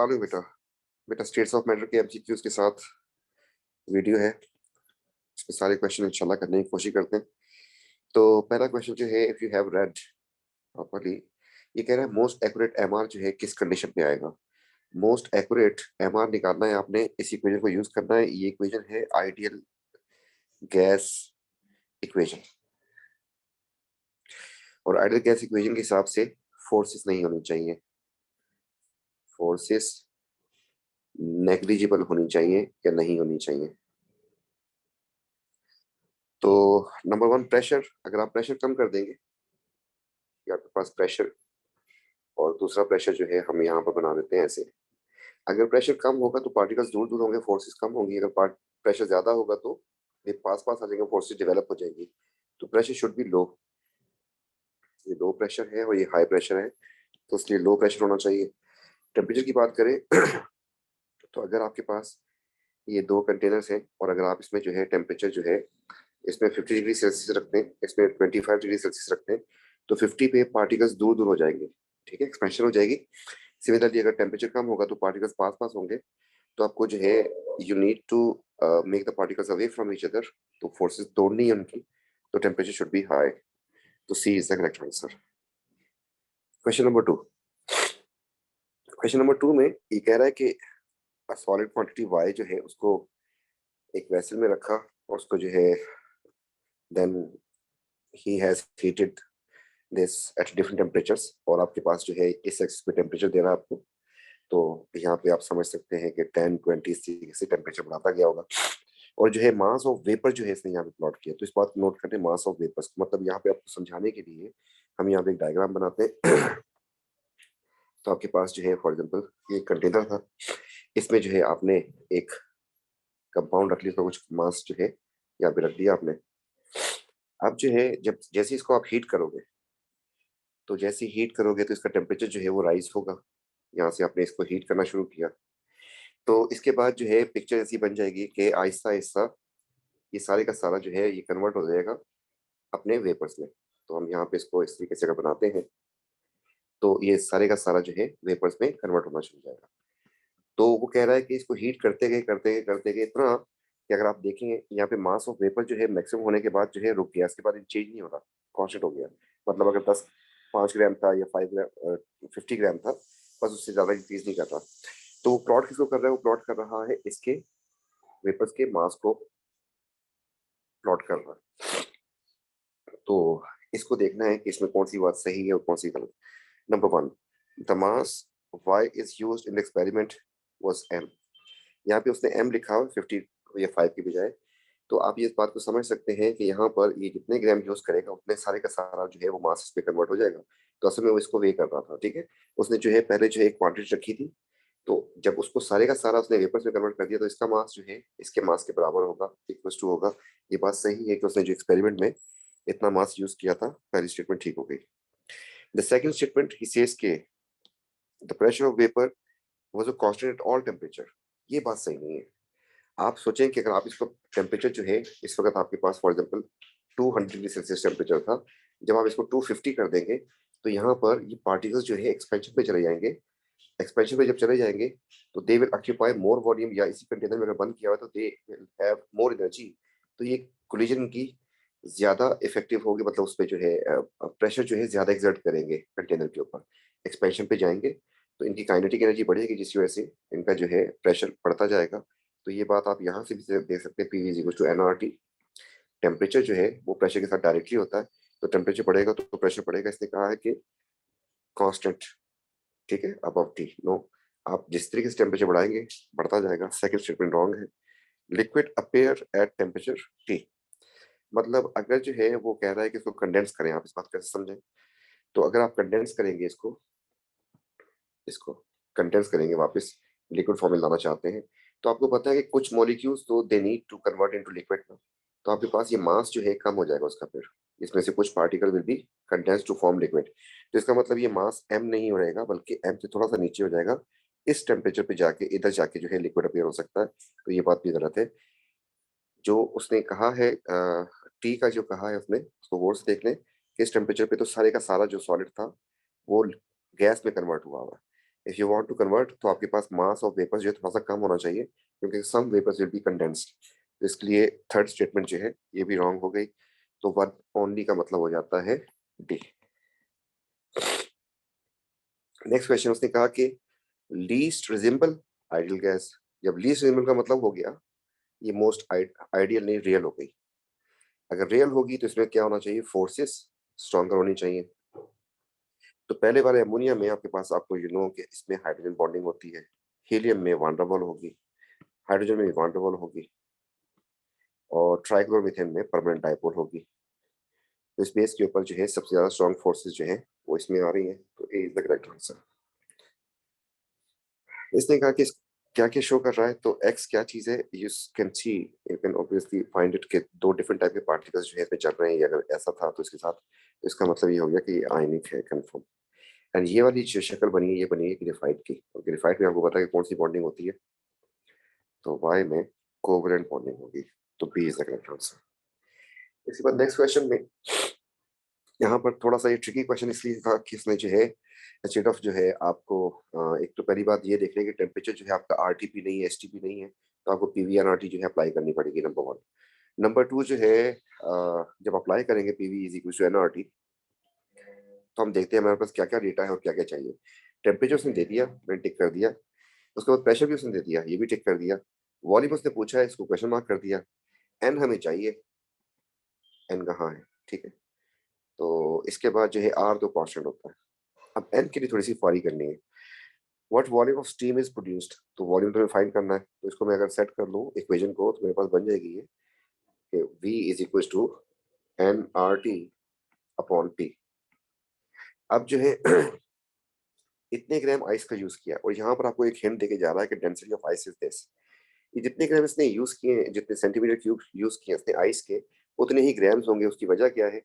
चालू है बेटा। बेटा स्टेट्स ऑफ मैटर के एमसीक्यूज के साथ वीडियो है, इसमें सारे क्वेश्चन इंशाल्लाह करने की कोशिश करते हैं। तो पहला क्वेश्चन जो है, if you have read properly, ये कह रहा है मोस्ट एक्यूरेट एमआर जो है किस कंडीशन पे आएगा। मोस्ट एक्यूरेट एमआर निकालना है आपने, इस इक्वेशन को यूज करना है। ये इक्वेशन है आइडियल गैस इक्वेशन, और आइडियल गैस इक्वेशन के हिसाब से फोर्सेस नहीं होनी चाहिए, फोर्सेस नेग्लिजिबल होनी चाहिए या नहीं होनी चाहिए। तो नंबर वन प्रेशर, अगर आप प्रेशर कम कर देंगे, या आपके पास प्रेशर और दूसरा प्रेशर जो है हम यहाँ पर बना देते हैं ऐसे। अगर प्रेशर कम होगा तो पार्टिकल्स दूर दूर होंगे, फोर्सेस कम होंगी। अगर प्रेशर ज्यादा होगा तो ये पास पास आ जाएंगे, फोर्सेस डेवलप हो जाएंगी। तो प्रेशर शुड बी लो। ये लो प्रेशर है और ये हाई प्रेशर है, तो इसलिए लो प्रेशर होना चाहिए। टेम्परेचर की बात करें तो अगर आपके पास ये दो कंटेनर्स हैं और अगर आप इसमें जो है टेम्परेचर जो है इसमें 50 डिग्री सेल्सियस रखते हैं, इसमें 25 डिग्री सेल्सियस रखते हैं, तो 50 पे पार्टिकल्स दूर दूर हो जाएंगे, ठीक है, एक्सपेंशन हो जाएगी। सिमिलरली अगर टेम्परेचर कम होगा तो पार्टिकल्स पास पास होंगे, तो आपको जो है you need to make the particles away from each other, तो फोर्सेस तोड़नी है उनकी, तो टेम्परेचर शुड बी हाई। तो C is the correct answer. Question number two, question number two में ये कह रहा है कि सॉलिड क्वांटिटी वाई जो है उसको एक वेसल में रखा और उसको जो है then he has heated this at different temperatures, और आपके पास जो है इस एक्सिस पे टेम्परेचर दे रहा है आपको। तो यहाँ पे आप समझ सकते हैं कि 10 20 से टेम्परेचर बढ़ाता गया होगा। और जो है मास ऑफ वेपर जो है इसने यहाँ पे प्लॉट किया, तो इस बात को नोट करते हैं, मास ऑफ वेपर्स, मतलब यहाँ पे आपको समझाने के लिए हम यहाँ पे एक डायग्राम बनाते हैं। तो आपके पास जो है फॉर एग्जाम्पल ये कंटेनर था, इसमें जो है आपने एक कंपाउंड रख लिया, तो कुछ मास जो है यहाँ पे रख दिया आपने। अब जो है जब जैसे इसको आप हीट करोगे, तो जैसे हीट करोगे तो इसका टेम्परेचर जो है वो राइज होगा। यहाँ से आपने इसको हीट करना शुरू किया, तो इसके बाद जो है पिक्चर ऐसी बन जाएगी कि आहिस्ता आहिस्ता ये सारे का सारा जो है ये कन्वर्ट हो जाएगा अपने वेपर्स में। तो हम यहाँ पे इसको इस तरीके से अगर बनाते हैं, तो ये सारे का सारा जो है वेपर्स में कन्वर्ट होना शुरू हो जाएगा। तो वो कह रहा है कि इसको हीट करते गए इतना कि अगर आप देखेंगे यहाँ पे मास ऑफ वेपर जो है मैक्सिमम होने के बाद जो है रुक गया, इसके बाद चेंज नहीं हो रहा, कॉन्स्टेंट हो गया। मतलब अगर 5 ग्राम था या 5 ग्राम 50 ग्राम था, बस उससे ज्यादा इंक्रीज नहीं कर रहा। तो वो प्लॉट किसको कर रहा है, वो प्लॉट कर रहा है इसके वेपर्स के मास को प्लॉट कर रहा है। तो इसको देखना है कि इसमें कौन सी बात सही है और कौन सी गलत। Number one, the mass y is used in the experiment was m। यहाँ पे उसने m लिखा हुआ 50 या 5 की बजाय। तो आप ये इस बात को समझ सकते हैं कि यहाँ पर ये जितने ग्राम यूज करेगा उतने सारे का सारा जो है वो मास पे कन्वर्ट हो जाएगा। तो असल में वो इसको वे कर रहा था, ठीक है। उसने जो है पहले जो है एक क्वांटिटी रखी थी, तो जब उसको सारे का सारा उसने वेपर्स में कन्वर्ट कर दिया, तो इसका मास जो है इसके मास के बराबर होगा, इक्वल टू होगा। ये बात सही है कि उसने जो एक्सपेरिमेंट में इतना मास यूज किया था, पहली स्टेटमेंट ठीक हो गई। द सेकंड स्टेटमेंट ही सेज के the pressure of vapour was a constant at all temperature. ये बात सही नहीं है। आप सोचें कि अगर आप इसको टेम्परेचर जो है इस वक्त आपके पास for example 200 degree Celsius temperature था, जब आप इसको 250 कर देंगे, तो यहाँ पर ये पार्टिकल्स जो है एक्सपेंशन पे चले जाएंगे। एक्सपेंशन पे जब चले जाएंगे तो they will occupy more volume, या इसी कंटेनर में अगर बंद किया हुआ है तो they will have more energy. तो ये कोलिजन की ज्यादा इफेक्टिव होगी, मतलब उस पर जो है प्रेशर जो है ज्यादा एक्सर्ट करेंगे कंटेनर के ऊपर, एक्सपेंशन पे जाएंगे, तो इनकी काइनेटिक एनर्जी बढ़ेगी, जिसकी वजह से इनका जो है प्रेशर बढ़ता जाएगा। तो ये बात आप यहाँ से भी देख सकते हैं, P is equal to N R T. Temperature जो है वो प्रेशर के साथ डायरेक्टली होता है, तो टेम्परेचर बढ़ेगा तो प्रेशर बढ़ेगा। इसने कहा है कि कांस्टेंट, ठीक है, अबव टी। नो, आप जिस तरीके से टेम्परेचर बढ़ाएंगे बढ़ता जाएगा। सेकंड स्टेटमेंट रॉन्ग है। Liquid appear at temperature T, मतलब अगर जो है वो कह रहा है कि इसको कंडेंस करें, आप इस बात कैसे समझें। तो अगर आप कंडेंस करेंगे इसको इसको कंडेंस करेंगे, वापस लिक्विड फॉर्म में लाना चाहते हैं, तो आपको पता है कि कुछ मॉलिक्यूल्स तो they need to convert into liquid ना। तो आपके पास ये मास जो है कम हो जाएगा उसका, फिर इसमें से कुछ particle will be condense to form liquid. तो इसका मतलब ये मास m नहीं रहेगा, बल्कि m से थोड़ा सा नीचे हो जाएगा। इस टेम्परेचर पे जाके इधर जाके जो है लिक्विड अपीयर हो सकता है। तो ये बात भी गलत है। जो उसने कहा है टी का जो कहा है उसने, उसको गौर से देख लें कि इस टेम्परेचर पे तो सारे का सारा जो सॉलिड था वो गैस में कन्वर्ट हुआ हुआ है। If you want to convert तो आपके पास मास ऑफ वेपर्स जो है थोड़ा सा कम होना चाहिए, क्योंकि सम वेपर्स विल बी कंडेंस्ड। तो इसके लिए थर्ड स्टेटमेंट जो है ये भी रॉन्ग हो गई। तो वन ओनली का मतलब हो जाता है डी। नेक्स्ट क्वेश्चन उसने कहा कि लीस्ट रिजेंबल आइडियल गैस। जब लीस्ट रिजेंबल का मतलब हो गया ये मोस्ट आइडियल नहीं, रियल हो गई। अगर रियल होगी तो इसमें क्या होना चाहिए, फोर्सेस स्ट्रॉन्गर होनी चाहिए। तो पहले वाले अमोनिया में आपके पास आपको यू नो कि इसमें हाइड्रोजन बॉन्डिंग होती है, हीलियम में वान डबल होगी, हाइड्रोजन में वान डबल होगी, और ट्राइक्लोरोमीथेन में परमानेंट डाइपोल होगी। तो इस बेस के ऊपर जो है सबसे ज्यादा स्ट्रॉन्ग फोर्सेस जो है वो इसमें आ रही है। तो ए इज द करेक्ट आंसर। इसने कहा कि क्या क्या शो कर रहा है, तो एक्स क्या चीज है, you can see, you can obviously find it के दो डिफरेंट टाइप के पार्टिकल्स जो है इसमें चल रहे हैं। ये अगर ऐसा था तो इसके साथ, तो इसका मतलब ये हो गया कि ये आयनिक है कंफर्म। एंड ये वाली जो शक्ल बनी है ये बनी है ग्रेफाइट की, और ग्रेफाइट में आपको पता है कि कौन सी बॉन्डिंग होती है, तो वाई में कोवलेंट बॉन्डिंग होगी। तो B is the correct answer. इसके बाद नेक्स्ट क्वेश्चन में, यहाँ पर थोड़ा सा ये ट्रिकी क्वेश्चन इसलिए था कि इसमें जो है इंस्टेड ऑफ जो है आपको एक तो पहली बात ये देख रहे हैं कि टेम्परेचर जो है आपका आरटीपी नहीं है, एसटीपी नहीं है, तो आपको पीवीआरआरटी जो है अप्लाई करनी पड़ेगी, नंबर वन। नंबर टू जो है जब अप्लाई करेंगे PV is equal to NRT, तो हम देखते हैं हमारे पास क्या क्या डेटा है और क्या क्या चाहिए। टेम्परेचर उसने दे दिया, मैंने टिक कर दिया। उसके बाद प्रेशर भी उसने दे दिया, ये भी टिक कर दिया। वॉल्यूम उसने पूछा है, इसको क्वेश्चन मार्क कर दिया। एन हमें चाहिए, एन कहाँ है, ठीक है। तो इसके बाद जो है आर तो कांस्टेंट होता है। अब एन के लिए थोड़ी सी फारी करनी है। What volume of steam is produced, तो वॉल्यूम तो हमें फाइंड करना है। तो इसको मैं अगर सेट कर लूँ इक्वेशन को, तो मेरे पास बन जाएगी ये कि V is equal to N R T upon P. अब जो है इतने ग्राम आइस का यूज किया, और यहाँ पर आपको एक हिंट देके जा रहा है कि density of ice is this. ये जितने ग्राम इसने यूज किए हैं, जितने सेंटीमीटर क्यूब यूज किए इसने आइस के, उतने ही ग्राम्स होंगे। उसकी वजह क्या है,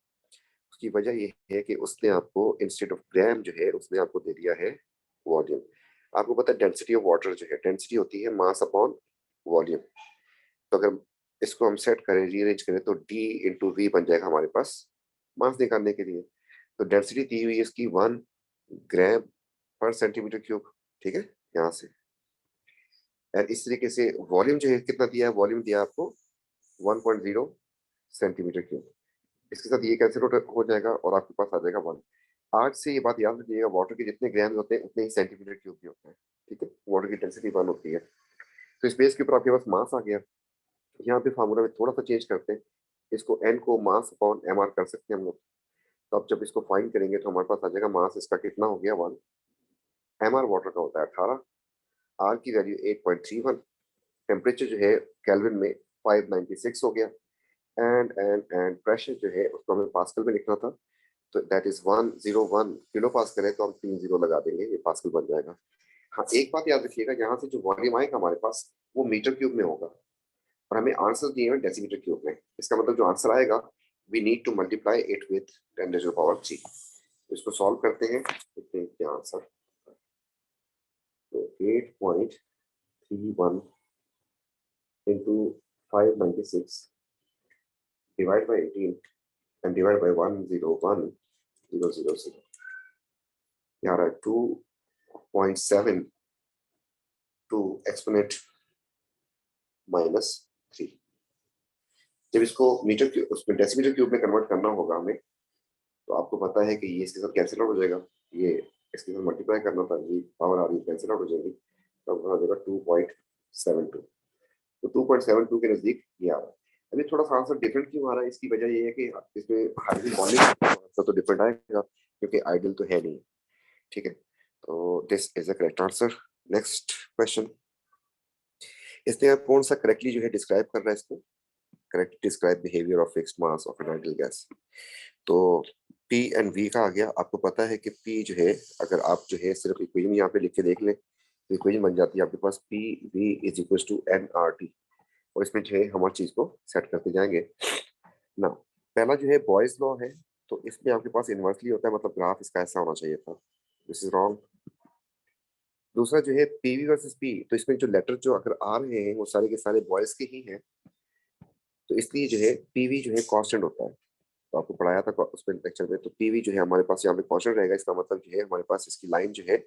उसकी वजह ये है कि उसने आपको इंस्टेड ऑफ ग्राम जो है उसने आपको दे दिया है वॉल्यूम। आपको पता है डेंसिटी ऑफ वाटर जो है, डेंसिटी होती है मास अपॉन वॉल्यूम। तो अगर इसको हम सेट करें, रीअरेंज करें, तो डी इंटू वी बन जाएगा हमारे पास मास निकालने के लिए। तो डेंसिटी दी हुई है इसकी 1 ग्राम पर सेंटीमीटर क्यूब, ठीक है, यहाँ से। और इस तरीके से वॉल्यूम जो है कितना दिया है, वॉल्यूम दिया आपको 1.0 सेंटीमीटर क्यूब। इसके साथ ये कैंसिल हो जाएगा और आपके पास आ जाएगा 1। आज से ये बात याद रखिएगा, वाटर के जितने ग्राम होते हैं उतने ही सेंटीमीटर क्यूब भी होते हैं, ठीक है। वाटर की डेंसिटी 1 होती है। तो इस बेस के ऊपर आपके पास मास आ गया। यहाँ पे फार्मूला में थोड़ा सा चेंज करते हैं, इसको एन को मास अपॉन एम आर कर सकते हैं हम लोग। तो अब जब इसको फाइंड करेंगे तो हमारे पास आ जाएगा मास इसका कितना हो गया 1, एम आर वाटर का होता है 18, आर की वैल्यू 8.31, टेम्परेचर जो है केल्विन में 596 हो गया। एंड प्रेशर जो है उसको हमें पास्कल में लिखना था, तो दैट इज 101 किलो पास्कल है, तो हम 3 जीरो लगा देंगे, ये पास्कल बन जाएगा। हाँ एक बात याद रखिएगा, यहाँ से जो वॉल्यूम आएगा हमारे पास वो मीटर क्यूब में होगा, और हमें आंसर दिए हैं डेसीमीटर क्यूब में। इसका मतलब जो आंसर आएगा we need to multiply it with 10⁻³ इसको सॉल्व करते हैं, देखते हैं क्या आंसर। तो 8.31 into 596 divide by 18 and divide by 101,000 यहाँ रहा 2.72 एक्सपोनेंट -3। जब इसको मीटर क्यूब उसमें डेसीमीटर क्यूब में कन्वर्ट करना होगा हमें, तो आपको पता है कि ये इसके साथ कैंसिल आउट हो जाएगा, ये इसके साथ मल्टीप्लाई करना था, ये पावर आ रही है कैंसिल आउट हो जाएगी, तो अब हो जाएगा 2.72। तो 2.72 के नजदीक ये आ रहा है। अभी थोड़ा सा आंसर डिफरेंट क्यों आ रहा है, इसकी वजह ये है कि इसमें हाइड्रोजन बॉन्डिंग तो डिफरेंट आएगा, क्योंकि आइडियल तो है नहीं, ठीक है। तो this is the correct answer. Next question, इसने कौन सा करेक्टली जो है डिस्क्राइब कर रहा है इसको, correct describe behaviour of fixed mass of an ideal gas. तो P एंड V का आ गया। आपको पता है कि P जो है, अगर आप जो है सिर्फ इक्वेशन यहाँ पे लिख के देख लें तो इक्वेशन बन जाती है आपके पास P V is equal to NRT, और इसमें जो है हमारी चीज को सेट करते जाएंगे ना। पहला जो है बॉयज लॉ है, तो इसमें आपके पास इन्वर्सली होता है, मतलब ग्राफ इसका ऐसा होना चाहिए था, दिस इज रॉन्ग। दूसरा जो है PV वर्सेस P, तो इसमें जो लेटर जो अगर आ रहे हैं वो सारे के सारे बॉयज के ही हैं, तो इसलिए जो है PV जो है कांस्टेंट होता है। तो आपको पढ़ाया था उसमें लेक्चर में, तो पीवी जो है हमारे पास यहाँ पे कांस्टेंट रहेगा, इसका मतलब जो है हमारे पास इसकी लाइन जो है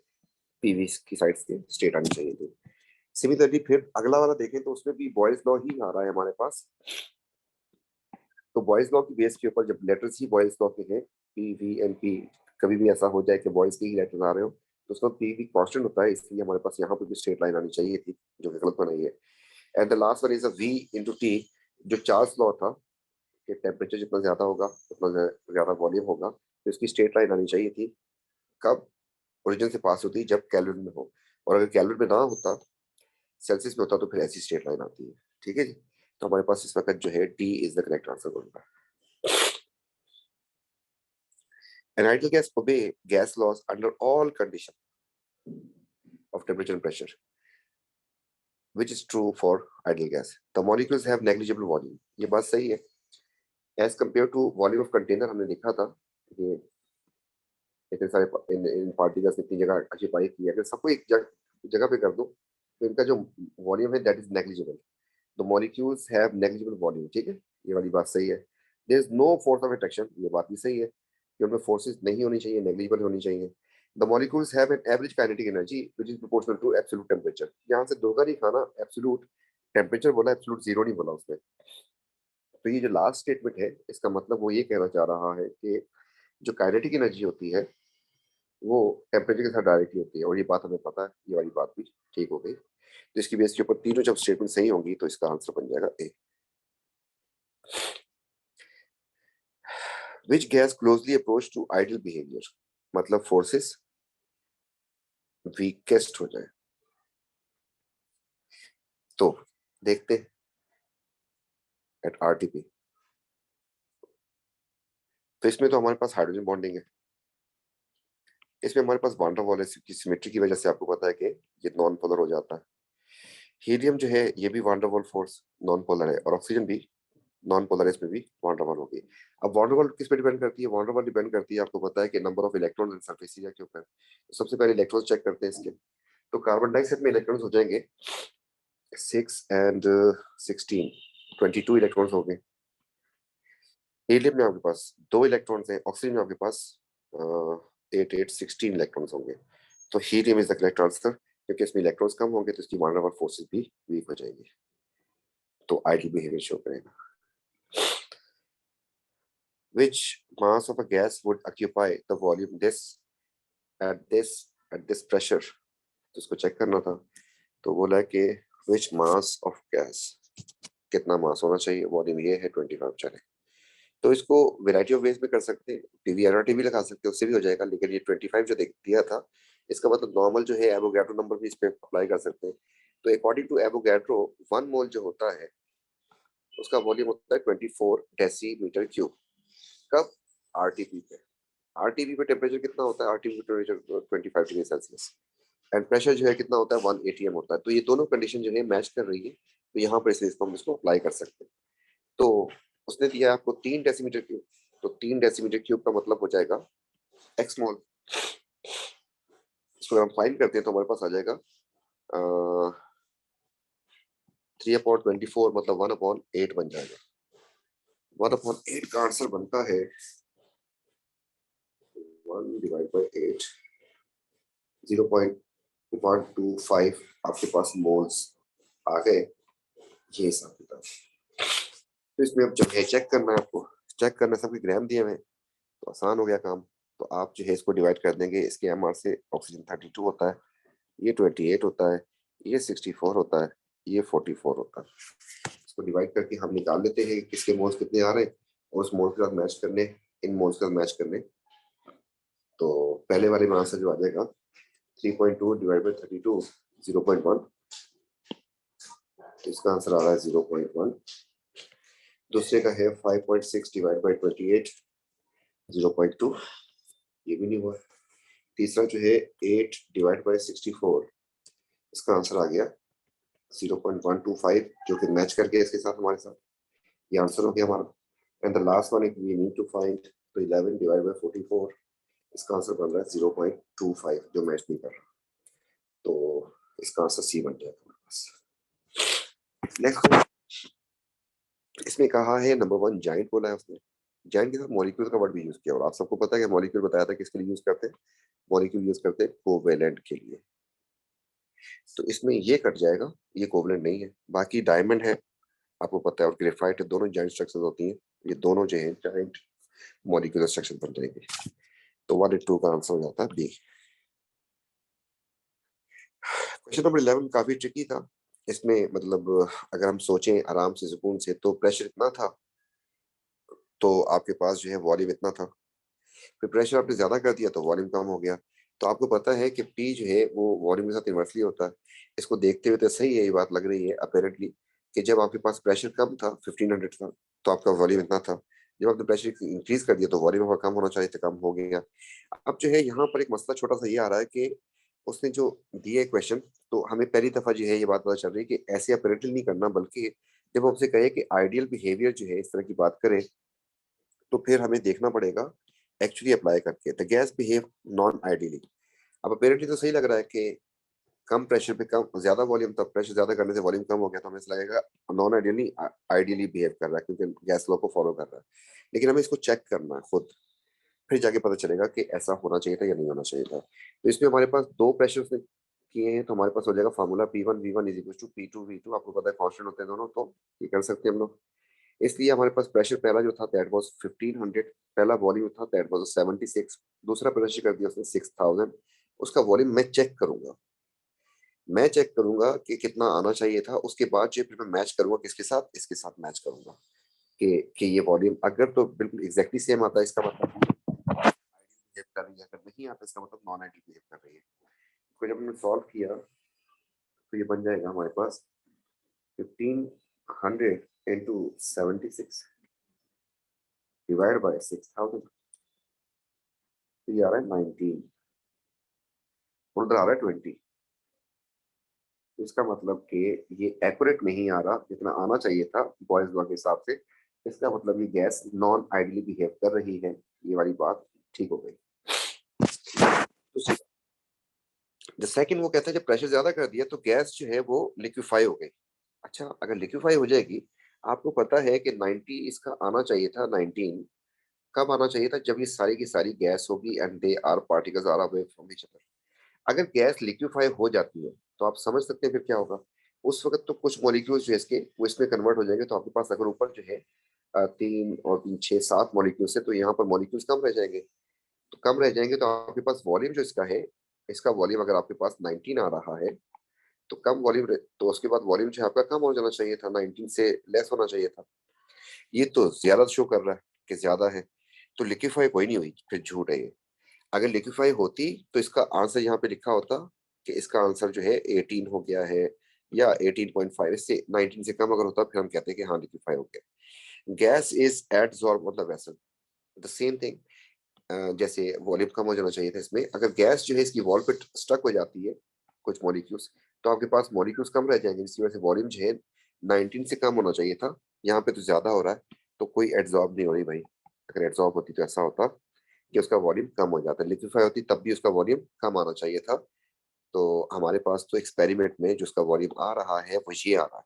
पीवी की साइड से स्टेट आनी चाहिए थी। सिमिलरली फिर अगला वाला देखें तो उसमें भी बॉयज लॉ ही आ रहा है हमारे पास। तो बॉयज लॉ की बेस के ऊपर जब लेटर्स ही बॉयज लॉ के हैं, पी वी एंड पी, कभी भी ऐसा हो जाए कि बॉयज के ही लेटर्स आ रहे हो तो उसका पी वी कॉन्स्टेंट होता है, इसलिए हमारे पास यहाँ पे भी स्ट्रेट लाइन आनी चाहिए थी, जो कि गलत बनाई है। And the last one is a V into T, जो चार्ल्स लॉ था कि टेम्परेचर जितना ज्यादा होगा उतना ज्यादा वॉल्यूम होगा, तो इसकी स्ट्रेट लाइन आनी चाहिए थी। कब? ओरिजिन से पास होती जब केल्विन में हो, और अगर केल्विन में ना होता, सेल्सियस में होता, तो फिर ऐसी स्ट्रेट लाइन आती है। ठीक है जी। तो हमारे पास इस वक्त जो है D is the correct answer बनता है। An ideal gas obey gas laws under all condition of temperature and pressure, which is true for ideal gas. The molecules have negligible volume. ये बात सही है। As compared to volume of container हमने देखा था ये इतने सारे इन पार्टिकल्स इतनी जगह ऑक्यूपाई किया, अगर सबको एक जगह पे कर दो तो इनका जो वॉल्यूम है that is negligible. The molecules have negligible volume. ठीक है, ये वाली बात सही है। There is no force of attraction, ये बात भी सही है कि उनमें फोर्सेस नहीं होनी चाहिए, नेग्लिजिबल होनी चाहिए। The molecules have an average kinetic energy which is proportional to absolute temperature. यहाँ से धोखा नहीं खाना, एब्सोल्यूट टेंपरेचर बोला, एब्सोल्यूट जीरो नहीं बोला उसने। तो ये जो लास्ट स्टेटमेंट है इसका मतलब वो ये कहना चाह रहा है कि जो काइनेटिक एनर्जी होती है वो टेम्परेचर के साथ डायरेक्टली होती है, और ये बात हमें पता है, ये वाली बात भी ठीक हो गई। तो इसकी बेस के ऊपर तीनों जब स्टेटमेंट सही होंगी तो इसका आंसर बन जाएगा A. Which gas closely approach to ideal behaviour, मतलब फोर्सेस वीकेस्ट हो जाए। तो देखते हैं एट आरटीपी। तो इसमें तो हमारे पास हाइड्रोजन बॉन्डिंग है, इसमें हमारे पास वान डेर वाल्स की सिमेट्री की वजह से आपको पता है कि ये नॉन पोलर हो जाता है। हीलियम जो है ये भी van der Waals force non polar है, और ऑक्सीजन भी नॉन पोलर, इसमें भी वान डेर वाल्स होगी। अब वान डेर वाल्स किस पे डिपेंड करती है? वान डेर वाल्स डिपेंड करती है, आपको पता है कि number of electrons in surface area के ऊपर। तो सबसे पहले इलेक्ट्रॉन्स चेक करते हैं इसके। तो कार्बन डाइऑक्साइड में इलेक्ट्रॉन्स हो जाएंगे 6 एंड 16, 22 इलेक्ट्रॉन्स हो गए। हीलियम में आपके पास 2 इलेक्ट्रॉन्स हैं, ऑक्सीजन में आपके पास 8 8 16 इलेक्ट्रॉन्स होंगे। तो helium is the correct answer, क्योंकि इसमें इलेक्ट्रॉन्स कम होंगे तो इसकी वान डेर वाल्स फोर्सेस भी वीक हो जाएंगी, तो आइडियल बिहेवियर शो करेगा। Which mass of a gas would occupy the volume this at this pressure? तो इसको चेक करना था। तो बोला कि which mass of gas, कितना मास होना चाहिए, वॉल्यूम ये है 25 चले। तो इसको वैरायटी ऑफ वेज में कर सकते हैं, पीवीआरटी भी लगा सकते हैं, उससे भी हो जाएगा, लेकिन ये 25 जो दिया था इसका मतलब नॉर्मल जो है एवोगैड्रो नंबर भी इस पे अप्लाई कर सकते हैं। तो अकॉर्डिंग टू एवोगैड्रो 1 मोल जो होता है उसका वॉल्यूम होता है 24 डेसीमीटर क्यूब। कब? आरटीपी पे। आरटीपी पे टेम्परेचर कितना होता है? आरटीपी पे temperature 25 degree Celsius, and pressure जो है कितना होता है? 1 एटीएम होता है। तो ये दोनों कंडीशन जो है मैच कर रही है, तो यहाँ पर इसलिए हम इसको अप्लाई कर सकते हैं। तो उसने दिया आपको 3 डेसीमीटर क्यूब, तो 3 डेसीमीटर क्यूब का मतलब हो जाएगा एक्स मोल। इसको हम फाइंड करते हैं तो हमारे पास आ जाएगा 3/24, मतलब 1/8 बन जाएगा। 1/8 का आंसर बनता है 1/8, 0.125 आपके पास मोल्स आ गए। ये हिसाब किताब। तो इसमें अब जो है चेक करना है आपको, चेक करना, सबके ग्राम दिए हुए, तो आसान हो गया काम। तो आप जो है इसको डिवाइड कर देंगे, इसके एमआर से ऑक्सीजन 32 होता है, ये 28 होता है, ये 64 होता है, ये 44 होता है। इसको डिवाइड करके हम निकाल लेते हैं किसके मोल्स कितने आ रहे हैं, और उस मोल्स के साथ मैच करने, इन मोल्स के साथ मैच करने। तो पहले वाले में आंसर जो आ जाएगा 3.2 डिवाइड बाई 32, 0.1, तो इसका आंसर आ रहा है 0.1। दूसरे का है 5.6 डिवाइड बाई 28, 0.2, ये भी नहीं हुआ। तीसरा जो है 8 डिवाइड बाई 64, इसका आंसर आ गया 0.125, जो कि मैच करके इसके साथ हमारे साथ ये आंसर हो गया हमारा। And the last one we need to find, तो 11 डिवाइड बाई 44, इसका आंसर बन रहा है 0.25, जो मैच नहीं कर रहा। तो इसका आंसर सी बन जाएगा हमारे पास। नेक्स्ट इसमें कहा है नंबर 1 जाइंट बोला है उसने, जॉइंट के साथ मॉलिक्यूल का वर्ड भी यूज किया, और आप सबको पता है कि मॉलिक्यूल बताया था किसके लिए यूज करते हैं, मॉलिक्यूल यूज करते हैं कोवेलेंट के लिए। तो इसमें ये कट जाएगा, ये कोवेलेंट नहीं है। बाकी डायमंड है, आपको पता है, और ग्रेफाइट है, दोनों जॉइंट स्ट्रक्चर होती हैं, ये दोनों जो है जॉइंट मॉलिक्यूलर स्ट्रक्चर बन जाएंगे। तो 1 और 2 का आंसर हो जाता है बी। क्वेश्चन नंबर 11 काफी ट्रिकी था। इसमें मतलब अगर हम सोचें आराम से सुकून से, तो प्रेशर इतना था तो आपके पास जो है वॉल्यूम इतना था, फिर प्रेशर आपने ज्यादा कर दिया तो वॉल्यूम कम हो गया। तो आपको पता है कि पी जो है वो वॉल्यूम के साथ इन्वर्सली होता है। इसको देखते हुए तो सही है, ये बात लग रही है अपेरेंटली, कि जब आपके पास प्रेशर कम था 1500 था, तो आपका वॉल्यूम इतना था। जब आपने प्रेशर इंक्रीज कर दिया तो वॉल्यूम आपका कम होना चाहिए था, कम हो गया। अब जो है यहाँ पर एक मसला छोटा सा ये आ रहा है कि उसने जो दिया है क्वेश्चन, तो हमें पहली दफा जो है ये बात पता चल रही है कि ऐसे अपेरेंटली नहीं करना, बल्कि जब हमसे कहे कि आइडियल बिहेवियर जो है इस तरह की बात करें, तो फिर हमें देखना पड़ेगा एक्चुअली अप्लाई करके the gas behave non ideally. अब अपेरेंटली तो सही लग रहा है कि कम प्रेशर पे कम ज्यादा वॉल्यूम, तब प्रेशर ज्यादा करने से वॉल्यूम कम हो गया, तो हमें ऐसा लगेगा नॉन आइडियली आइडियली बिहेव कर रहा है, क्योंकि गैस लॉ को फॉलो कर रहा है। लेकिन हमें इसको चेक करना है खुद, फिर जाके पता चलेगा कि ऐसा होना चाहिए था या नहीं होना चाहिए था। तो इसमें हमारे पास दो प्रेशर किए हैं, तो हमारे पास हो जाएगा formula P1 V1 is equal to P2 V2। आपको पता है कांस्टेंट होते हैं दोनों, तो ये कर सकते हैं हम लोग। इसलिए हमारे पास प्रेशर पहला जो था दैट वाज 1500, पहला वॉल्यूम था दैट वाज 76, दूसरा प्रेशर कर दिया उसने 6000। उसका वॉल्यूम मैं चेक करूंगा कि कितना आना चाहिए था। उसके बाद जो फिर मैं मैच करूंगा किसके साथ, इसके साथ मैच करूंगा कि ये वॉल्यूम अगर तो बिल्कुल एग्जैक्टली सेम आता है, इसका मतलब बिहेव कर रही है, अगर नहीं आता इसका मतलब नॉन आइडियल बिहेव कर रही है। तो जब हमने सॉल्व किया तो ये बन जाएगा हमारे पास 1500 इंटू 76 डिवाइड बाय 6000, तो ये आ रहा है 19, उधर आ रहा है 20। तो इसका मतलब कि ये एक्यूरेट नहीं आ रहा जितना आना चाहिए था बॉयज लॉ के हिसाब से। इसका मतलब ये गैस नॉन आइडियली बिहेव कर रही है, ये वाली बात ठीक हो गई। तो सेकंड वो कहता है जब प्रेशर ज्यादा कर दिया तो गैस जो है वो लिक्विफाई हो गई। अच्छा, अगर लिक्विफाई हो जाएगी, आपको पता है कि 90 इसका आना चाहिए था, 19 कब आना चाहिए था, जब ये सारी की सारी गैस होगी and they are particles are away from each other. अगर गैस लिक्विफाई हो जाती है तो आप समझ सकते हैं फिर क्या होगा। उस वक्त तो कुछ मॉलिक्यूल्स जो है इसके वो इसमें कन्वर्ट हो जाएंगे, तो आपके पास अगर ऊपर जो है 3 और 3 6 7 मॉलिक्यूल्स है, तो यहाँ पर मॉलिक्यूल्स कम रह जाएंगे। तो कम रह जाएंगे तो आपके पास वॉल्यूम जो इसका है, इसका वॉल्यूम अगर आपके पास 19 आ रहा है, तो कम वॉल्यूम, तो उसके बाद वॉल्यूम जो है आपका कम हो जाना चाहिए था, 19 से लेस होना चाहिए था। ये तो ज्यादा शो कर रहा है कि ज्यादा है, तो लिक्विफाई कोई नहीं हुई, फिर झूठ है ये। अगर लिक्विफाई होती तो इसका आंसर यहाँ पे लिखा होता कि इसका आंसर जो है 18 हो गया है, या 18.5, इससे 19 से कम अगर होता फिर हम कहते हैं कि हाँ लिक्विफाई हो गया। Gas is adsorb on the vessel, the same thing. जैसे वॉल्यूम कम हो जाना चाहिए था इसमें, अगर गैस जो है इसकी वॉल पे स्टक हो जाती है कुछ मॉलिक्यूल्स, तो आपके पास मॉलिक्यूल्स कम रह जाएंगे, जिसकी वजह से वॉल्यूम जो है 19 से कम होना चाहिए था, यहाँ पे तो ज्यादा हो रहा है, तो कोई एड्सॉर्ब नहीं हो रही भाई। अगर एड्सॉर्ब होती तो ऐसा होता कि उसका वॉल्यूम कम हो जाता, लिक्विफाई होती तब भी उसका वॉल्यूम कम आना चाहिए था। तो हमारे पास तो एक्सपेरिमेंट में जो उसका वॉल्यूम आ रहा है वो ये आ रहा है,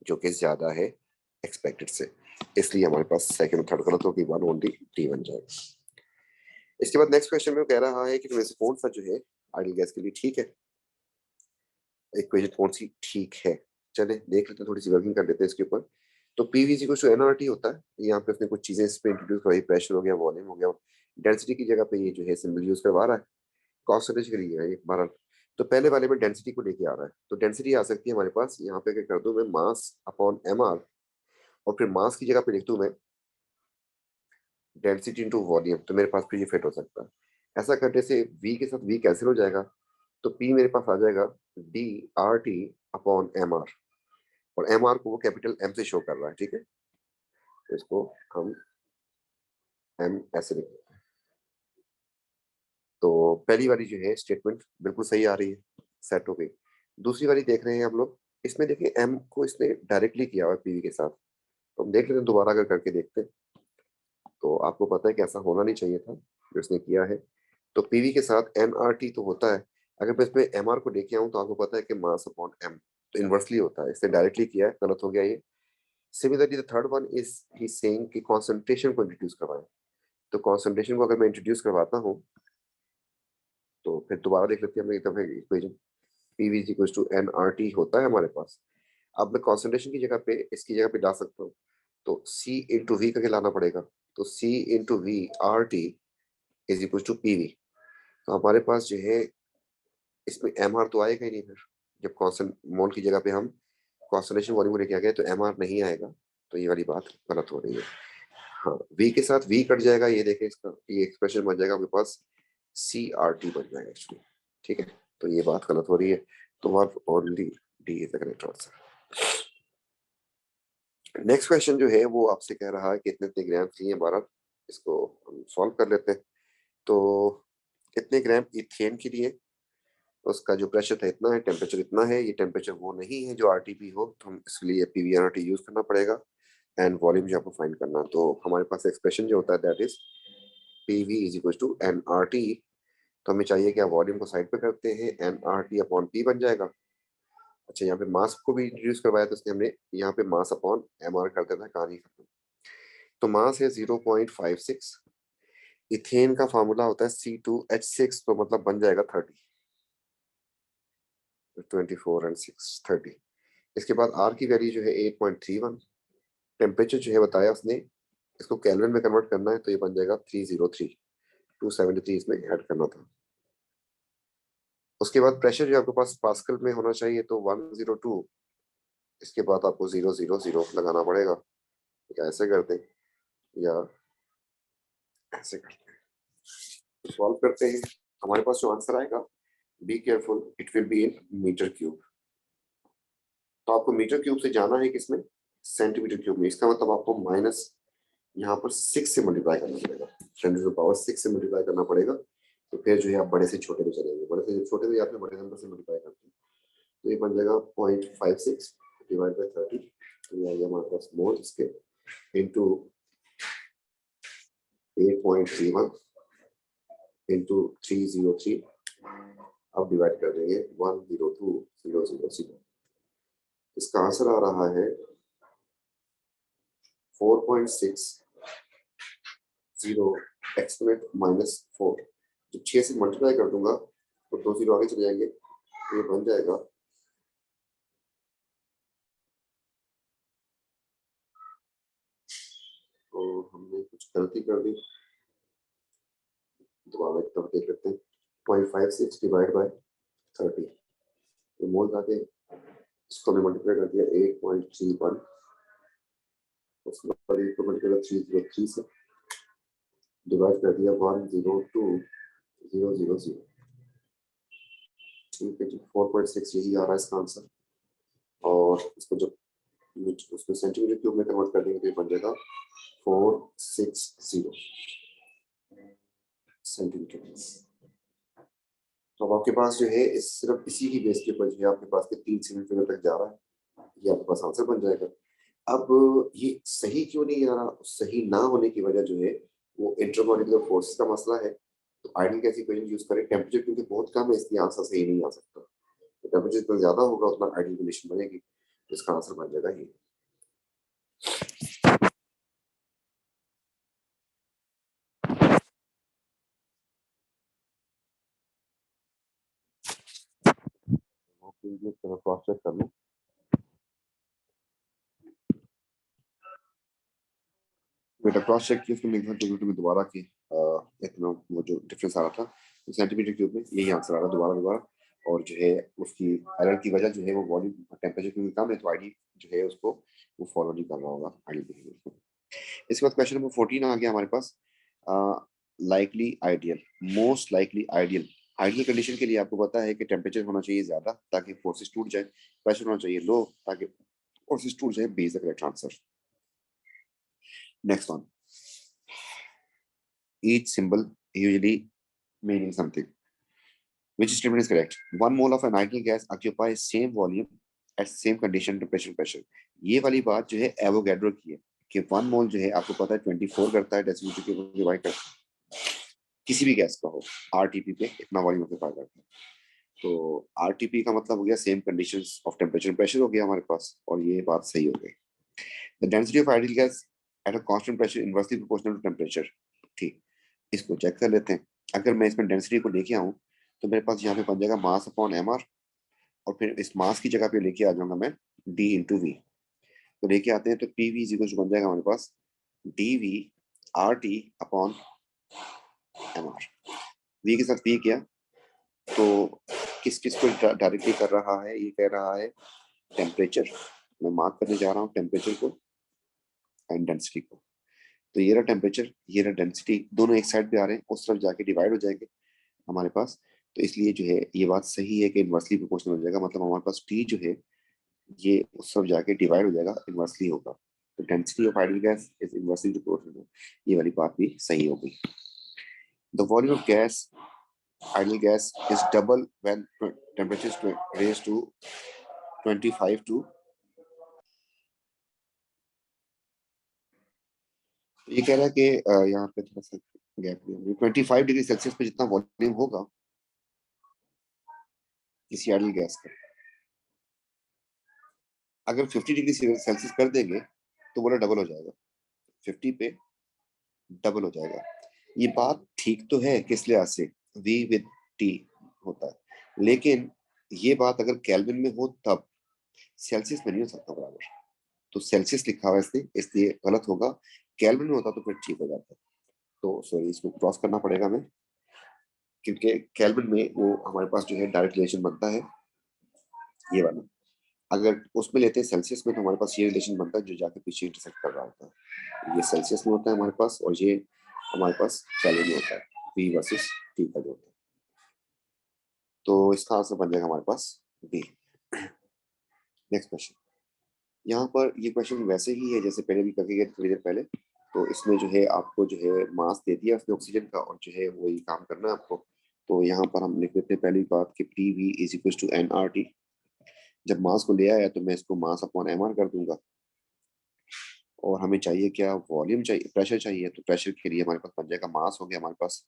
जो कि ज्यादा है एक्सपेक्टेड से। इसलिए हमारे पास सेकंड और थर्ड गलत होगी, वन ओनली डी बन जाएगा। इसके बाद नेक्स्ट क्वेश्चन में वो कह रहा है कि इनमें से कौन सा जो है आइडियल गैस के लिए ठीक है, इक्वेशन कौन सी ठीक है। चले देख लेते हैं, थोड़ी सी वर्किंग कर लेते हैं इसके ऊपर। तो पीवीसी कुछ एनआरटी होता है, यहाँ पे उसने कुछ चीजें इस पे इंट्रोड्यूस करवाई, प्रेशर हो गया, वॉल्यूम हो गया, डेंसिटी की जगह पे ये जो है सिंबल यूज करवा रहा है, कॉन्सेंट्रेशन के लिए है ये बहरहाल। तो पहले वाले में डेंसिटी को लेके आ रहा है, तो डेंसिटी आ सकती है हमारे पास यहाँ पे, क्या कर दूं मैं, मास अपॉन एमआर, और फिर मास की जगह पे लिख दूं मैं डेंसिटी इंटू वॉल्यूम, तो मेरे पास फिर ये फिट हो सकता है। ऐसा करने से वी के साथ वी कैंसिल हो जाएगा, तो पी मेरे पास आ जाएगा डी अपॉन एम आर, और एम आर को वो कैपिटल एम से शो कर रहा है, ठीक है, तो इसको हम एम ऐसे लिख, तो पहली वाली जो है स्टेटमेंट बिल्कुल सही आ रही है, सेट हो गई। दूसरी वाली देख रहे हैं हम लोग, इसमें देखिए एम को इसने डायरेक्टली किया हुआ है पीवी के साथ, तो हम देख लेते हैं दोबारा अगर करके देखते हैं। तो आपको पता है कि ऐसा होना नहीं चाहिए था जो इसने किया है। तो पीवी के साथ एनआरटी तो होता है, अगर मैं इसमें एमआर को लेके आऊं तो आपको पता है कि मास अपॉन एम, तो इनवर्सली होता है, इसने डायरेक्टली किया है, गलत हो गया ये। Similarly the third one is he saying कि कॉन्सेंट्रेशन को इंट्रोड्यूस करवाएं। तो कॉन्सेंट्रेशन को अगर मैं इंट्रोड्यूस करवाता हूँ तो फिर दोबारा देख लेते हैं हम एक दफे equation. PV is equal to nRT होता है हमारे पास। अब मैं कॉन्सेंट्रेशन की जगह पे इसकी जगह पे ला सकता हूँ, तो C इंटू वी करके लाना पड़ेगा। तो C into V RT is equal to PV। तो हमारे पास जो है इसमें MR तो आएगा ही नहीं फिर। जब कॉन्सेंट मोल की जगह पे हम कॉन्सेंट्रेशन वॉल्यूम लेके आ गए तो MR नहीं आएगा, तो ये वाली बात गलत हो रही है। हाँ, V के साथ V कट जाएगा, ये देखें इसका ये एक्सप्रेशन बन जाएगा आपके पास CRT बन जाएगा एक्चुअली। ठीक है, तो ये बात गलत हो रही है, तो आप only D is the correct answer. Next question जो है वो आपसे कह रहा है कि इतने इतने ग्राम चाहिए 12। इसको हम सॉल्व कर लेते हैं। तो कितने ग्राम इथेन के लिए उसका जो प्रेशर था इतना है, टेम्परेचर इतना है, ये टेम्परेचर वो नहीं है जो आरटीपी हो, तो हम इसके लिए पीवीआरटी यूज करना पड़ेगा एंड वॉल्यूम जो आपको फाइंड करना। तो हमारे पास एक्सप्रेशन जो होता है that is PV is equal to NRT. तो हमें चाहिए कि आप वॉल्यूम को साइड पे करते हैं, एनआरटी अपॉन पी बन जाएगा। अच्छा, यहाँ पे मास को भी इंट्रोड्यूस करवाया तो इसलिए हमने यहाँ पे मास अपॉन एम आर कर देना है, कहानी खत्म। तो मास है 0.56। इथेन का फार्मूला होता है C2H6, तो मतलब बन जाएगा 30। 24 एंड 6 30। इसके बाद आर की वैल्यू जो है 8.31। टेम्परेचर जो है बताया उसने, इसको केल्विन में कन्वर्ट करना है, तो ये बन जाएगा 303। 273 इसमें ऐड करना था। उसके बाद प्रेशर जो आपके पास पास्कल में होना चाहिए, तो 102। इसके बाद आपको 000 लगाना पड़ेगा। या ऐसे करते हैं या ऐसे करते हैं, सॉल्व करते हैं। हमारे पास जो आंसर आएगा, be careful, it will be in meter cube. तो आपको मीटर क्यूब से जाना है किसमें, सेंटीमीटर क्यूब में। इसका मतलब आपको माइनस यहाँ पर 6 से मल्टीप्लाई करना पड़ेगा, 10⁻6 से मल्टीप्लाई करना पड़ेगा। तो फिर जो है आप बड़े से छोटे में चलेंगे, बड़े से छोटे में जाते हैं, बड़े नंबर से मल्टीप्लाई करते हैं। तो ये बन जाएगा 0.56 डिवाइड बाई 30। तो ये आएगा हमारे पास मोल इसके इंटू 8.31 इंटू 303। अब डिवाइड कर देंगे 102,000। इसका आंसर आ रहा है 4.60 एक्सपोनेंट -4। जब 6 से मल्टीप्लाई कर दूंगा तो 2 0 आगे चले जाएंगे, तो ये बन जाएगा तो हमने कुछ गलती कर दी, दोबारा एक तरफ देख लेते हैं। 0.56 डिवाइड बाय 30, ये मोल आके इसको हमने मल्टीप्लाई कर दिया 8.31, उसके बाद इसको मल्टीप्लाई 303 से डिवाइड कर दिया 102,000। ठीक है जी, 4.6 यही आ रहा है इसका आंसर। और इसको जब उसको सेंटीमीटर क्यूब में कन्वर्ट कर देंगे तो ये बन जाएगा 460 सेंटीमीटर। तो अब आपके पास जो है इस सिर्फ इसी की बेस के ऊपर जो है आपके पास के 3 सेंटीमीटर तक जा रहा है, ये आपके पास आंसर बन जाएगा। अब ये सही क्यों नहीं आ रहा, सही ना होने की वजह जो है वो इंटरमॉलिक्यूलर फोर्सेस का मसला है। तो आइडियल कैसी इक्वेशन यूज करें, टेम्परेचर क्योंकि बहुत कम है इसलिए आंसर सही नहीं आ सकता। तो टेम्परेचर जितना ज्यादा होगा उतना आइडियल कंडीशन बनेगी, तो इसका आंसर बन जाएगा ये। क्रॉस चेक कर लूं। बेटा क्रॉस चेक किया उसमें लिखा में दोबारा की इतना वो जो डिफरेंस आ रहा था तो सेंटीमीटर क्यूब में यही आंसर आ रहा है दोबारा दोबारा। और जो है उसकी एरर की वजह जो है वो वॉल्यूम टेम्परेचर क्योंकि कम है, तो आईडी जो है उसको वो फॉलो नहीं कर रहा होगा आइडियल बिहेवियर को। इसके बाद क्वेश्चन नंबर 14 आ गया हमारे पास। Likely ideal, most likely ideal. Ideal condition के लिए आपको पता है कि टेम्परेचर होना चाहिए ज्यादा ताकि फोर्सेस टूट जाए, प्रेशर होना चाहिए लो ताकि फोर्सेस टूट जाए। B is the correct answer. Next one, each symbol usually meaning something. Which statement is correct? 1 mole of an ideal gas occupies same volume at same condition temperature pressure. ये वाली बात जो है एवोगैड्रो की है कि 1 मोल जो है आपको पता है 24 करता है डेसिमीटर क्यूब डिवाइड करता है, किसी भी गैस का हो आरटीपी पे इतना वॉल्यूम ऑक्यूपाई करता है। तो आरटीपी का मतलब हो गया same conditions of temperature pressure हो गया हमारे पास, और ये बात सही हो गई। The density of ideal gas at a constant pressure inversely proportional to temperature. ठीक, इसको चेक कर लेते हैं। अगर मैं इसमें डेंसिटी को लेके आऊँ तो मेरे पास यहाँ पे बन जाएगा मास अपॉन एम आर, और फिर इस मास की जगह पे लेके आ जाऊंगा मैं डी इंटू वी। तो लेके आते हैं तो पी वी इज बन जाएगा हमारे पास D V R T upon M R. V के साथ वी किया तो किस किस को डायरेक्टली कर रहा है, ये कह रहा है टेम्परेचर, मैं मार्क करने जा रहा हूँ टेम्परेचर को एंड डेंसिटी को। तो ये रहा टेम्परेचर, ये रहा डेंसिटी, दोनों एक साइड पे आ रहे हैं, उस तरफ जाके डिवाइड हो जाएंगे हमारे पास। तो इसलिए जो है ये बात सही है कि इनवर्सली प्रोपोर्शनल हो जाएगा, मतलब हमारे पास टी जो है ये उस तरफ जाके डिवाइड हो जाएगा, इनवर्सली होगा। तो density of ideal gas is inversely proportional, ये वाली बात भी सही हो गई। The volume of gas ideal gas is double when temperature is raised to 25 to, ये कह रहा है कि यहाँ पे थोड़ा सा गैप लिया, 25 डिग्री सेल्सियस पे जितना वॉल्यूम होगा किसी आइडियल गैस का, अगर 50 डिग्री सेल्सियस कर देंगे तो बोला डबल हो जाएगा, 50 पे डबल हो जाएगा। ये बात ठीक तो है किस लिहाज से, वी विद टी होता है, लेकिन ये बात अगर केल्विन में हो तब, सेल्सियस में नहीं हो सकता बराबर। तो सेल्सियस लिखा हुआ है इसलिए गलत होगा, केल्विन में होता तो फिर ठीक हो जाता। तो सॉरी, इसको क्रॉस करना पड़ेगा हमें, क्योंकि केल्विन में वो हमारे पास जो है डायरेक्ट रिलेशन बनता है ये वाला। अगर उसमें लेते हैं सेल्सियस में तो हमारे पास ये रिलेशन बनता है जो जाके पीछे इंटरसेक्ट कर रहा होता है, ये सेल्सियस में होता है हमारे पास, और ये हमारे पास केल्विन में होता है, वी वर्सेस टी का जो होता है। तो इसका आंसर बन जाएगा हमारे पास बी। नेक्स्ट क्वेश्चन, यहाँ पर ये क्वेश्चन वैसे ही है जैसे पहले भी करके गए थोड़ी देर पहले। तो इसमें जो है आपको जो है मास दे दिया उसने ऑक्सीजन का, और जो है वही काम करना है आपको। तो यहाँ पर हम लिख देते हैं पहली बात कि P V is equal to N R T. जब मास को ले आया तो मैं इसको मास अपॉन एम आर कर दूंगा, और हमें चाहिए क्या, वॉल्यूम चाहिए, प्रेशर चाहिए। तो प्रेशर के लिए हमारे पास बन जाएगा, मास हो गया हमारे पास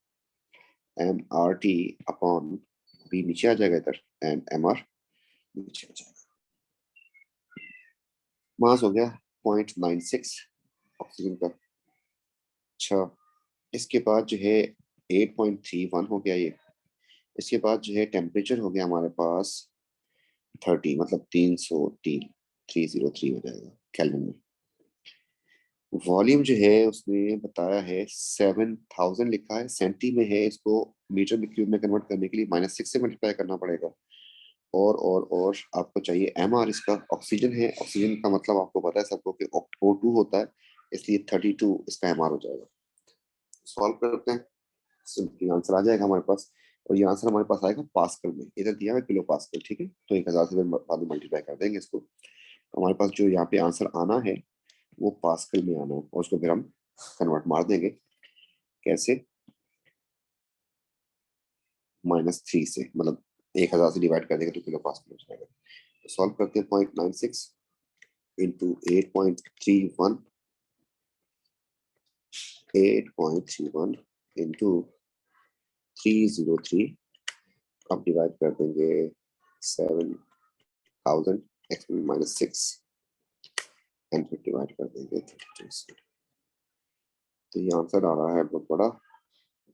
M R T upon V, नीचे आ जाएगा इधर, एंड एम आर नीचे आ जाएगा। मास हो गया 0.96 ऑक्सीजन का। अच्छा, इसके बाद जो है 8.31 हो गया ये। इसके बाद जो है टेम्परेचर हो गया हमारे पास 30, मतलब 303, 303 हो जाएगा केल्विन में। वॉल्यूम जो है उसने बताया है 7000 लिखा है, सेंटी में है, इसको मीटर में क्यूब में कन्वर्ट करने के लिए -6 से मल्टीप्लाई करना पड़ेगा। और आपको चाहिए एम आर, इसका ऑक्सीजन है, ऑक्सीजन का मतलब आपको पता है सबको कि O2 होता है, इसलिए 32 इसका एम आर हो जाएगा। सॉल्व करते हैं, सिंपली आंसर आ जाएगा हमारे पास, और ये आंसर हमारे पास आएगा पास्कल में, इधर दिया है किलो पास्कल। ठीक है, तो 1000 से बाद में मल्टीप्लाई कर देंगे इसको, तो हमारे पास जो यहाँ पे आंसर आना है वो पास्कल में आना है, और उसको फिर हम कन्वर्ट मार देंगे। कैसे, -3 से, मतलब 1000 से डिवाइड कर देंगे तो किलो पास्कल हो जाएगा। तो सॉल्व करते हैं, 0.96 इंटू 8.31, 8.31 इंटू 303, अब डिवाइड कर देंगे 7000 -6 एंड फिर डिवाइड कर देंगे 32 से। तो ये आंसर आ रहा है बहुत बड़ा,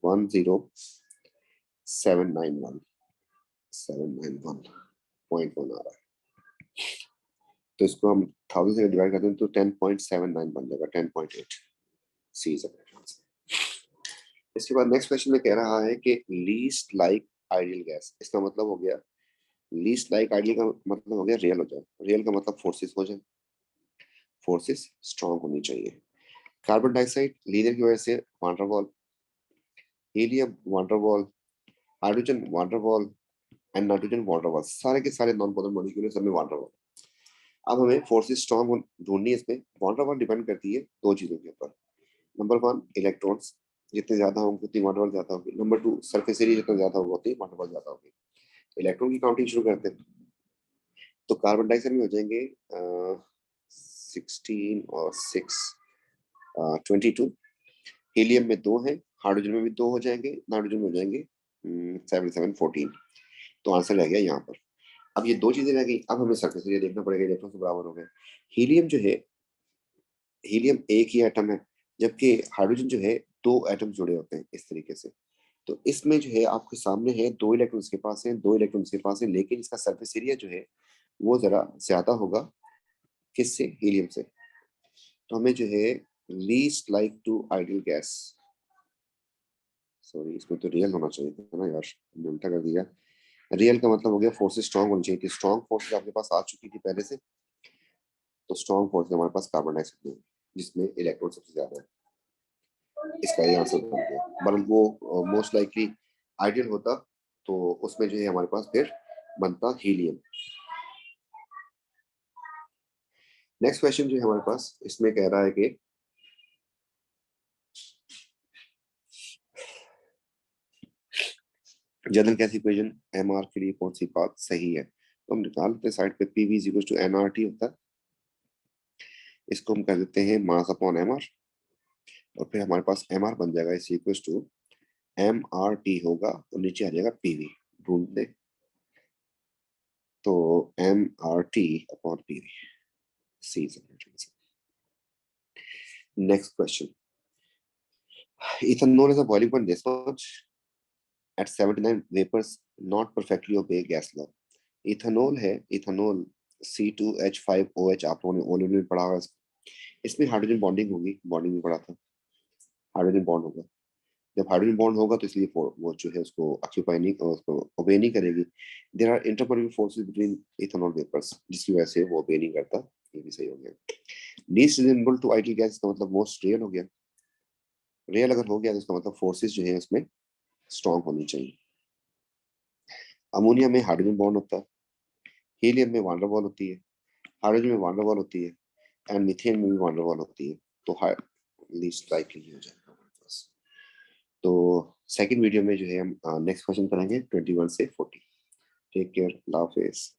10791 आ रहा है। तो इसको हम 1000 से डिवाइड करते हैं तो 10.79 बन जाएगा, 10.8। सी इज आंसर। इसके बाद नेक्स्ट क्वेश्चन में कह रहा है कि लीस्ट लाइक आइडियल गैस, इसका मतलब हो गया लीस्ट लाइक आइडियल का मतलब हो गया रियल हो जाए, रियल का मतलब फोर्सेस हो जाए, फोर्सेस स्ट्रांग होनी चाहिए। कार्बन डाइऑक्साइड लीनियर की वजह से van der Waals, helium van der Waals, hydrogen van der Waals and nitrogen van der Waals, सारे के सारे नॉन पोलर मॉलिक्यूल सब में वान डेर वाल। अब हमें फोर्सेस स्ट्रांग ढूंढनी है, इसमें वान डेर वाल डिपेंड करती है दो चीजों के ऊपर। नंबर 1 इलेक्ट्रॉन्स, जितने ज्यादा होंगे उतनी वान डेर वाल ज्यादा होगी। नंबर 2 सरफेस एरिया जितना ज्यादा होगा उतनी वान डेर वाल ज्यादा होगी। इलेक्ट्रॉन की काउंटिंग शुरू करते हैं, तो कार्बन डाइऑक्साइड में हो जाएंगे 16 और 6 22, हीलियम में 2 है, हाइड्रोजन में भी 2 हो जाएंगे, नाइट्रोजन में हो जाएंगे 7 7 14। तो आंसर रह गया यहाँ पर। अब ये दो चीजें रह गई, अब हमें सरफेस एरिया देखना पड़ेगा, इलेक्ट्रॉन से बराबर हो गए। हीलियम जो है हीलियम एक ही एटम है, जबकि हाइड्रोजन जो है 2 एटम जुड़े होते हैं इस तरीके से। तो इसमें जो है आपके सामने है 2 इलेक्ट्रॉन इसके पास है, 2 इलेक्ट्रॉन इसके पास है, लेकिन इसका सरफेस एरिया जो है वो जरा ज्यादा होगा किससे, हीलियम से। तो हमें जो है least like to ideal gas, sorry इसमें तो रियल होना चाहिए था ना यार, हमने उल्टा कर दिया। रियल का मतलब हो गया फोर्सेस स्ट्रांग होनी चाहिए थी, स्ट्रांग फोर्सेस आपके पास आ चुकी थी पहले से, तो स्ट्रांग फोर्स हमारे पास कार्बन डाइऑक्साइड में है, जिसमें इलेक्ट्रॉन सबसे ज्यादा है। इसका ये आंसर बन गया, बट वो मोस्ट लाइकली आइडियल होता तो उसमें जो है हमारे पास फिर बनता हीलियम। नेक्स्ट क्वेश्चन जो है हमारे पास इसमें कह रहा है कि general gas equation M R के लिए कौन सी बात सही है, तो हम निकाल लेते हैं साइड पे, P V is equal to N R T होता है, इसको हम कर देते हैं मास अपॉन एम आर, और फिर हमारे पास एम आर बन जाएगा is equal to M R T होगा और नीचे आ जाएगा पीवी, ढूंढ दे तो M R T upon PV, C. Next question, ethanol is a boiling point this much at 79 vapors not perfectly obey gas law। Ethanol है, इथेनॉल C2H5OH, आप लोगों ने ऑलरेडी पढ़ा होगा, इसमें हाइड्रोजन बॉन्डिंग होगी, बॉन्डिंग में पढ़ा था, हाइड्रोजन बॉन्ड होगा। जब हाइड्रोजन बॉन्ड होगा तो इसलिए वो जो है उसको ऑक्यूपाई नहीं, उसको ओबे नहीं करेगी। There are intermolecular forces between ethanol vapours, जिसकी वजह से वो ओबे नहीं करता, ये भी सही हो गया। Least reasonable to ideal gas का मतलब मोस्ट रियल हो गया, रियल अगर हो गया तो इसका मतलब फोर्सेस जो है उसमें स्ट्रांग होनी चाहिए। अमोनिया में हाइड्रोजन बॉन्ड होता है, हीलियम में वान डेर वाल होती है, हाइड्रोजन में वान डेर वाल होती है, एंड मीथेन में भी वान डेर वाल होती है, तो लीस्ट लाइकली हो जाएगा हमारे पास। तो सेकंड वीडियो में जो है हम नेक्स्ट क्वेश्चन करेंगे 21 से 40। टेक केयर, अल्लाह हाफिज।